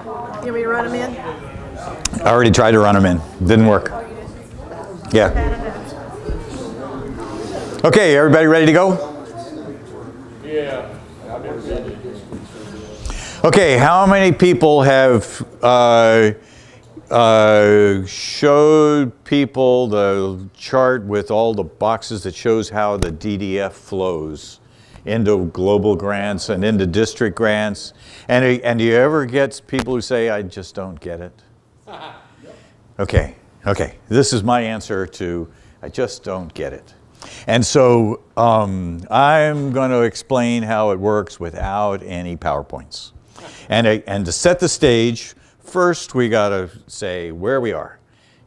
You want me to run them in? I already tried to run them in. Didn't work. Yeah. Okay, everybody ready to go? Yeah. I've never been to this. Okay, how many people have showed people the chart with all the boxes that shows how the DDF flows into global grants and into district grants? And do you ever get people who say, I just don't get it? Okay. This is my answer to, I just don't get it. And so I'm going to explain how it works without any PowerPoints. And to set the stage, first we got to say where we are.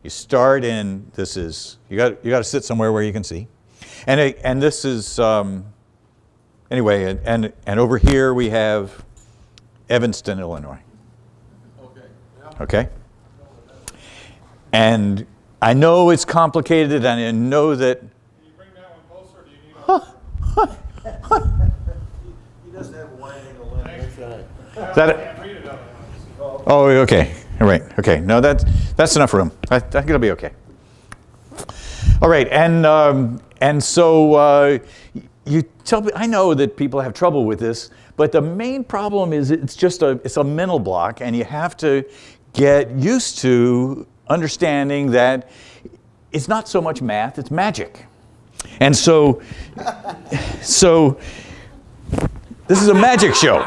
You start in, you got to sit somewhere where you can see. And this is, anyway, and over here we have Evanston, Illinois. Okay? And I know it's complicated, and I know that. Can you bring that one closer? Do you need He doesn't have a wide angle lens. Is that it? read it up? Oh, okay. All right. Okay. No, that's enough room. I think it'll be okay. All right. And so you tell me. I know that people have trouble with this, but the main problem is it's a mental block, and you have to get used to understanding that it's not so much math, it's magic. And so this is a magic show.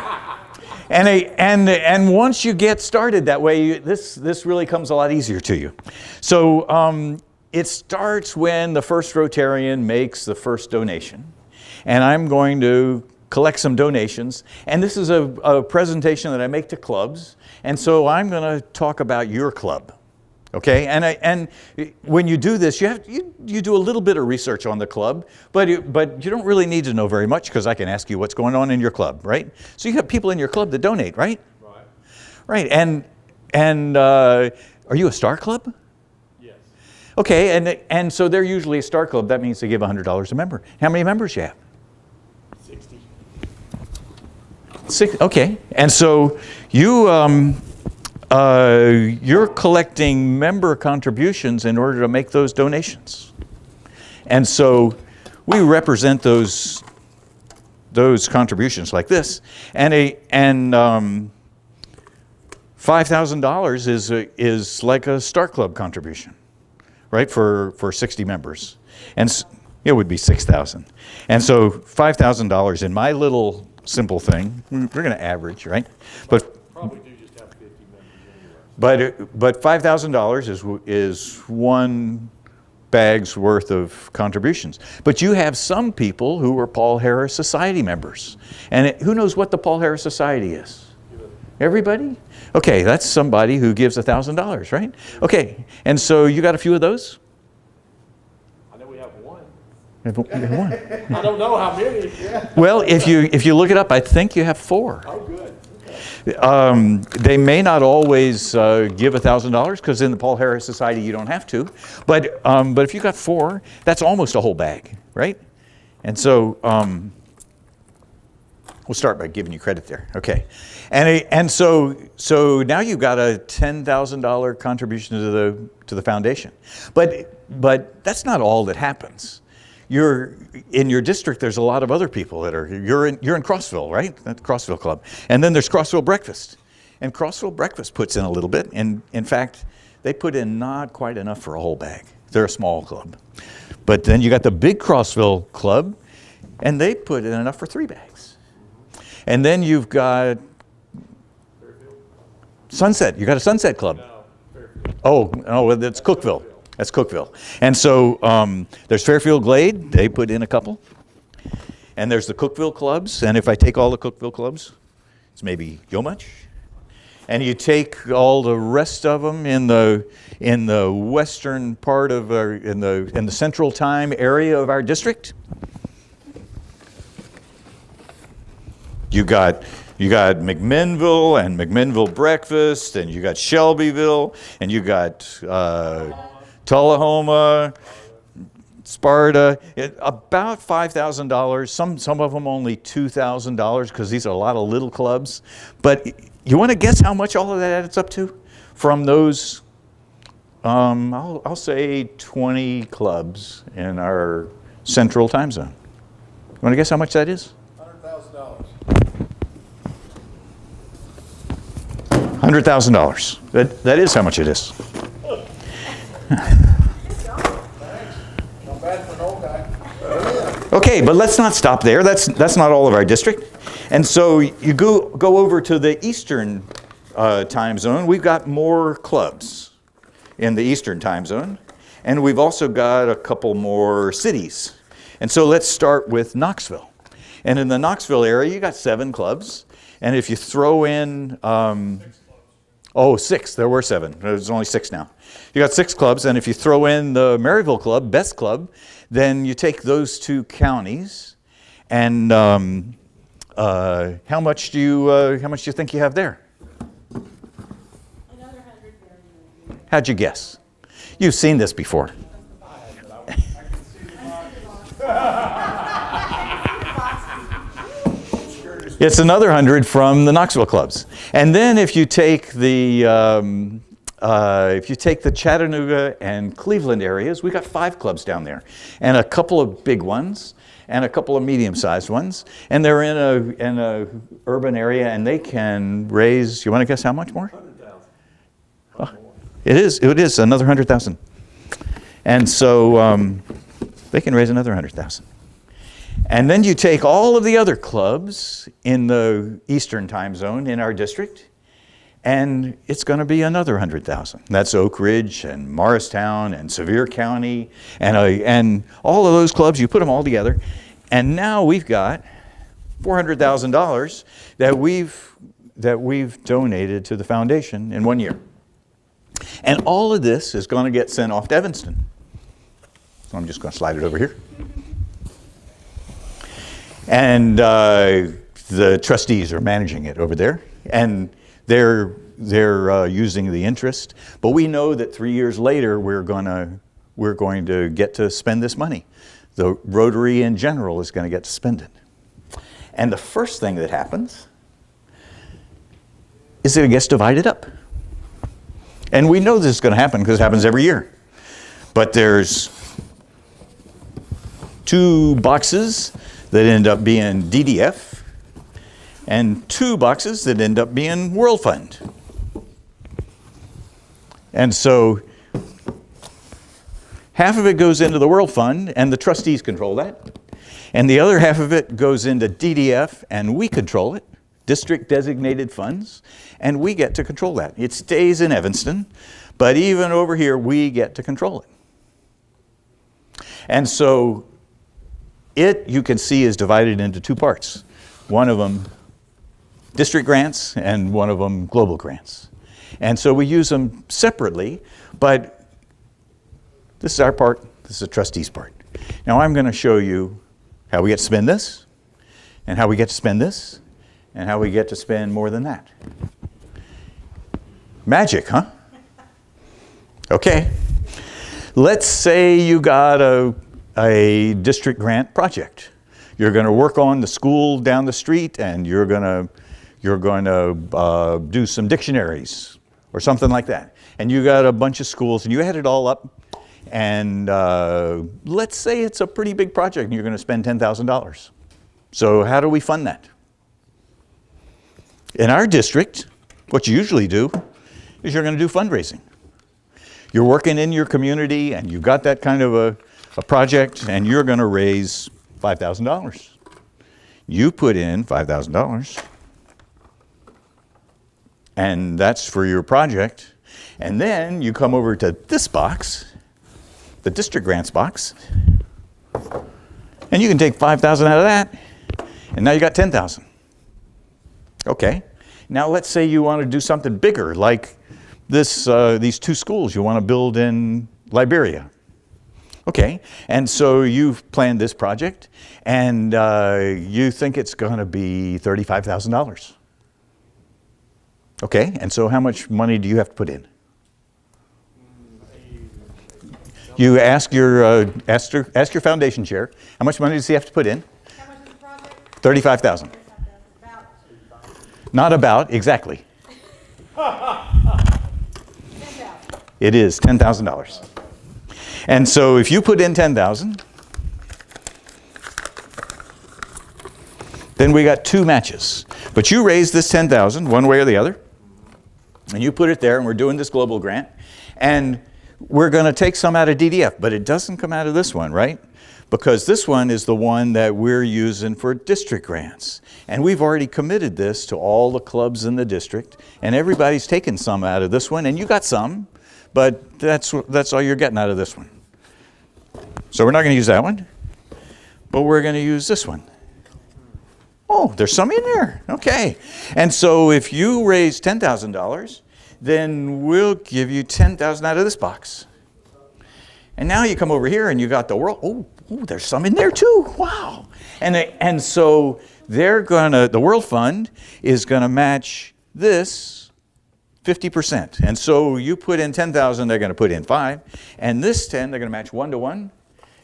And once you get started that way, this really comes a lot easier to you. So it starts when the first Rotarian makes the first donation. And I'm going to collect some donations. And this is a presentation that I make to clubs. And so I'm going to talk about your club. Okay, and when you do this, you do a little bit of research on the club, but you don't really need to know very much, because I can ask you what's going on in your club, right? So you have people in your club that donate, right? Right. And are you a star club? Yes. Okay, and so they're usually a star club. That means they give $100 a member. How many members you have? 60. 6. Okay, and so you're collecting member contributions in order to make those donations. And so we represent those contributions like this. And $5,000 is like a Star Club contribution, right, for 60 members. And it would be 6,000. And so $5,000 in my little simple thing, we're going to average, right? But Probably do just have 50 members anyway. But $5,000 is one bag's worth of contributions. But you have some people who are Paul Harris Society members. And who knows what the Paul Harris Society is? Everybody? Okay, that's somebody who gives $1,000, right? Okay, and so you got a few of those? I know we have one. You have one. I don't know how many. Well, if you look it up, I think you have 4. Oh, good. They may not always give $1,000, because in the Paul Harris Society you don't have to. But if you got 4, that's almost a whole bag, right? And so we'll start by giving you credit there. Okay, and so now you've got a $10,000 contribution to the foundation. But that's not all that happens. In your district, there's a lot of other people that you're in Crossville, right? That's Crossville Club. And then there's Crossville Breakfast. And Crossville Breakfast puts in a little bit. And in fact, they put in not quite enough for a whole bag. They're a small club. But then you got the big Crossville Club, and they put in enough for 3 bags. And then you've got Sunset. You got a Sunset Club. No, Fairfield. Oh, that's Cookville. That's Cookville. And so there's Fairfield Glade. They put in a couple. And there's the Cookville clubs. And if I take all the Cookville clubs, it's maybe yo much. And you take all the rest of them in the western part of in the central time area of our district. You got McMinnville and McMinnville Breakfast, and you got Shelbyville, and you got Tullahoma, Sparta, about $5,000. Some of them only $2,000, because these are a lot of little clubs. But You want to guess how much all of that adds up to? From those, I'll say 20 clubs in our central time zone. You want to guess how much that is? $100,000. $100,000. That is how much it is. Thanks. Not bad for an old guy. Okay, but let's not stop there. That's not all of our district. And so you go over to the eastern time zone. We've got more clubs in the eastern time zone. And we've also got a couple more cities. And so let's start with Knoxville. And in the Knoxville area, you got 7 clubs. And if you throw in, 6. There were 7. There's only 6 now. You got 6 clubs. And if you throw in the Maryville Club, Best Club, then you take those 2 counties. And how much do you think you have there? Another 100 million. How'd you guess? You've seen this before. It's another 100 from the Knoxville clubs. And then if you take the Chattanooga and Cleveland areas, we got 5 clubs down there, and a couple of big ones, and a couple of medium-sized ones, and they're in a urban area, and they can raise. You want to guess how much more? 100,000. Oh, it is another 100,000, and so they can raise another 100,000. And then you take all of the other clubs in the eastern time zone in our district, and it's going to be another 100,000. That's Oak Ridge and Morristown and Sevier County and all of those clubs. You put them all together, and now we've got $400,000 that we've donated to the foundation in 1 year. And all of this is going to get sent off to Evanston. So I'm just going to slide it over here. And the trustees are managing it over there, and they're using the interest. But we know that 3 years later we're going to get to spend this money. The Rotary in general is going to get to spend it. And the first thing that happens is that it gets divided up. And we know this is going to happen because it happens every year. But there's 2 boxes that end up being DDF, and 2 boxes that end up being World Fund. And so half of it goes into the World Fund, and the trustees control that. And the other half of it goes into DDF, and we control it, district designated funds, and we get to control that. It stays in Evanston, but even over here, we get to control it. And so you can see, is divided into 2 parts. One of them district grants and one of them global grants. And so we use them separately, but this is our part, this is the trustees' part. Now I'm going to show you how we get to spend this, and how we get to spend this, and how we get to spend more than that. Magic, huh? Okay. Let's say you got a district grant project. You're going to work on the school down the street, and you're going to do some dictionaries or something like that. And you got a bunch of schools, and you add it all up, and let's say it's a pretty big project, and you're going to spend $10,000. So how do we fund that? In our district, what you usually do is you're going to do fundraising. You're working in your community, and you've got that kind of a project, and you're going to raise $5,000. You put in $5,000, and that's for your project. And then you come over to this box, the district grants box, and you can take $5,000 out of that, and now you got $10,000. Okay, now let's say you want to do something bigger, like these 2 schools you want to build in Liberia. Okay, and so you've planned this project, and you think it's going to be $35,000. Okay, and so how much money do you have to put in? You ask your foundation chair, how much money does he have to put in? How much is the project? 35,000. About. Not about, exactly. It is $10,000. And so if you put in 10,000, then we got two matches. But you raise this 10,000 one way or the other, and you put it there, and we're doing this global grant, and we're going to take some out of DDF, but it doesn't come out of this one, right? Because this one is the one that we're using for district grants. And we've already committed this to all the clubs in the district, and everybody's taken some out of this one, and you got some, but that's all you're getting out of this one. So we're not going to use that one, but we're going to use this one. Oh, there's some in there. Okay. And so if you raise $10,000, then we'll give you $10,000 out of this box. And now you come over here and you got the world. Oh, there's some in there too. Wow. And so the World Fund is going to match this 50%. And so you put in 10,000, they're going to put in 5. And this 10, they're going to match 1 to 1.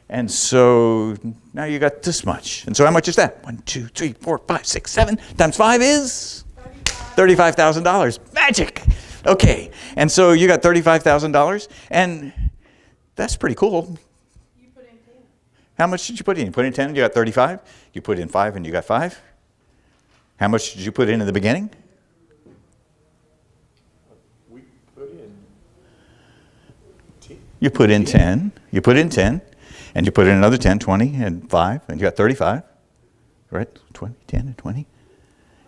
And so now you got this much. And so how much is that? 1, 2, 3, 4, 5, 6, 7 times 5 is $35,000. Magic. Okay. And so you got $35,000, and that's pretty cool. You put in 10. How much did you put in? You put in 10, you got 35. You put in 5, and you got 5. How much did you put in the beginning? We put in 10. You put in 10. You put in 10. And you put in another 10, 20, and 5, and you got 35, right? 20, 10, and 20.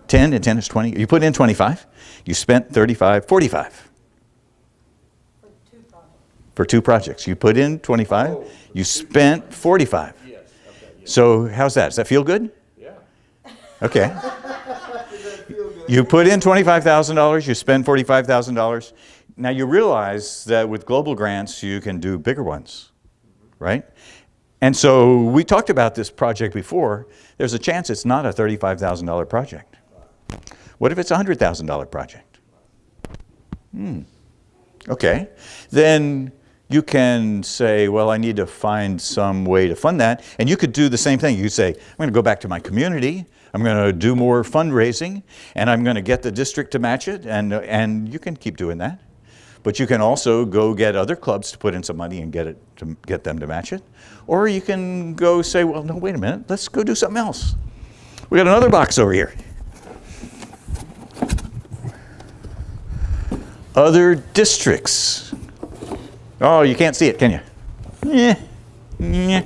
10 and 10 is 20. You put in 25. You spent 35, 45. For two projects. You put in 25. You spent 45. Yes. Okay. Yes. So how's that? Does that feel good? Yeah. Okay. You put in $25,000. You spend $45,000. Now you realize that with global grants, you can do bigger ones, right? And so we talked about this project before. There's a chance it's not a $35,000 project. What if it's a $100,000 project? Okay. Then you can say, well, I need to find some way to fund that. And you could do the same thing. You could say, I'm going to go back to my community. I'm going to do more fundraising, and I'm going to get the district to match it. And you can keep doing that. But you can also go get other clubs to put in some money and get them to match it. Or you can go say, well, no, wait a minute. Let's go do something else. We got another box over here. Other districts. Oh, you can't see it, can you? Yeah.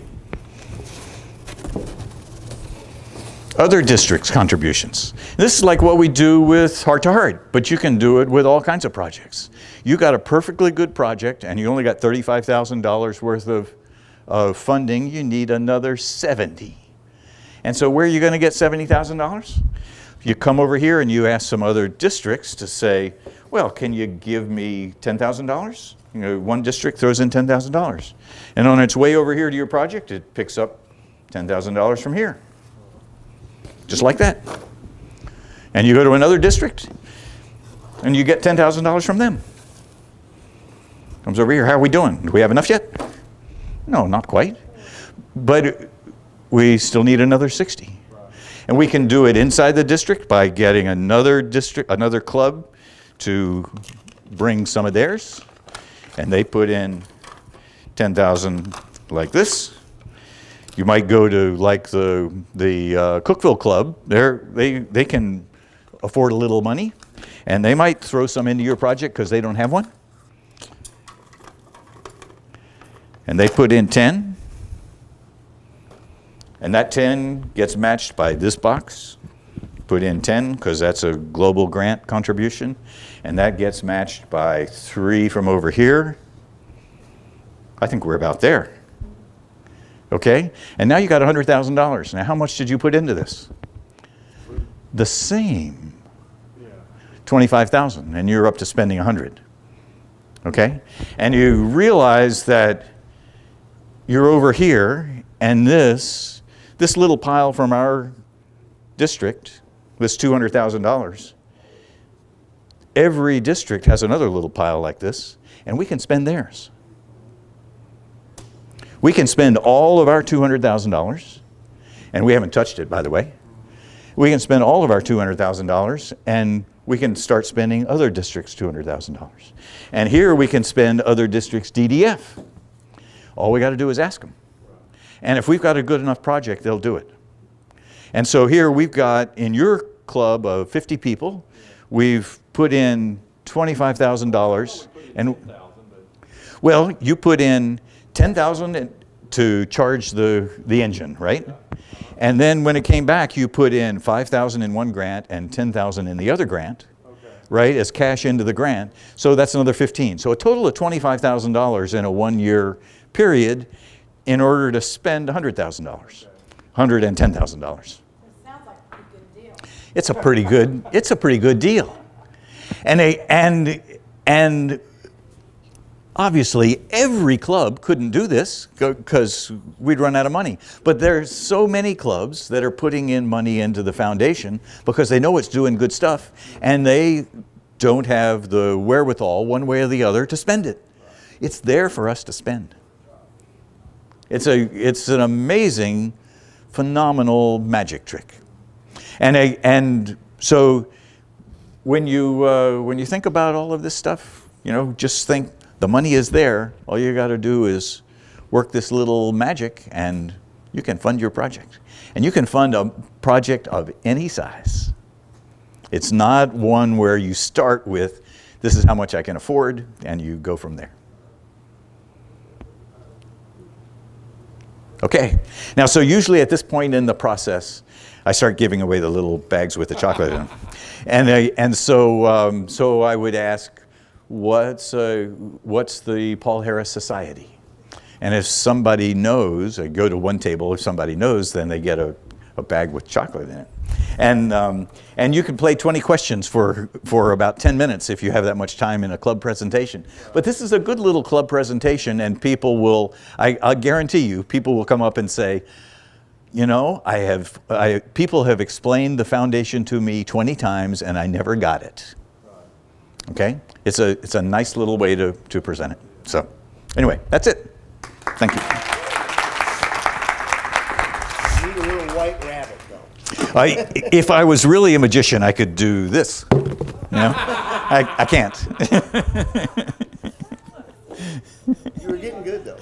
Other districts' contributions. This is like what we do with Heart to Heart, but you can do it with all kinds of projects. You got a perfectly good project and you only got $35,000 worth of funding. You need another 70. And so where are you going to get $70,000? You come over here and you ask some other districts to say, well, can you give me $10,000? You know, one district throws in $10,000. And on its way over here to your project, it picks up $10,000 from here. Just like that. And you go to another district and you get $10,000 from them. Comes over here, how are we doing? Do we have enough yet? No, not quite. But we still need another 60. And we can do it inside the district by getting another club to bring some of theirs. And they put in 10,000 like this. You might go to like the Cookville Club. They can afford a little money, and they might throw some into your project because they don't have one. And they put in 10, and that 10 gets matched by this box. Put in 10 because that's a global grant contribution, and that gets matched by 3 from over here. I think we're about there. Okay? And now you got $100,000. Now how much did you put into this? The same. Yeah. 25,000, and you're up to spending 100. Okay? And you realize that you're over here, and this little pile from our district, this $200,000, every district has another little pile like this, and we can spend theirs. We can spend all of our $200,000, and we haven't touched it, by the way. We can spend all of our $200,000, and we can start spending other districts $200,000. And here we can spend other districts DDF. All we got to do is ask them. And if we've got a good enough project, they'll do it. And so here we've got, in your club of 50 people, we've put in $25,000. And well, you put in $10,000 to charge the engine, right? And then when it came back, you put in $5,000 in one grant and $10,000 in the other grant, right, as cash into the grant. So that's another 15. So a total of $25,000 in a 1-year period in order to spend $100,000, $110,000. It sounds like a pretty good deal. It's a pretty good deal. And obviously, every club couldn't do this because we'd run out of money. But there's so many clubs that are putting in money into the foundation because they know it's doing good stuff, and they don't have the wherewithal, one way or the other, to spend it. It's there for us to spend. It's an amazing, phenomenal magic trick. And so when you think about all of this stuff, just think, the money is there. All you got to do is work this little magic and you can fund your project. And you can fund a project of any size. It's not one where you start with, this is how much I can afford, and you go from there. Okay, now so usually at this point in the process, I start giving away the little bags with the chocolate in them. And so I would ask, what's the Paul Harris Society? And if somebody knows, I go to one table, if somebody knows, then they get a bag with chocolate in it. And you can play 20 questions for about 10 minutes if you have that much time in a club presentation. But this is a good little club presentation, and people will, I guarantee you, people will come up and say, people have explained the foundation to me 20 times and I never got it. Okay? It's a nice little way to present it. So anyway, that's it. Thank you. You need a little white rabbit, though. If I was really a magician, I could do this. I can't. You were getting good, though.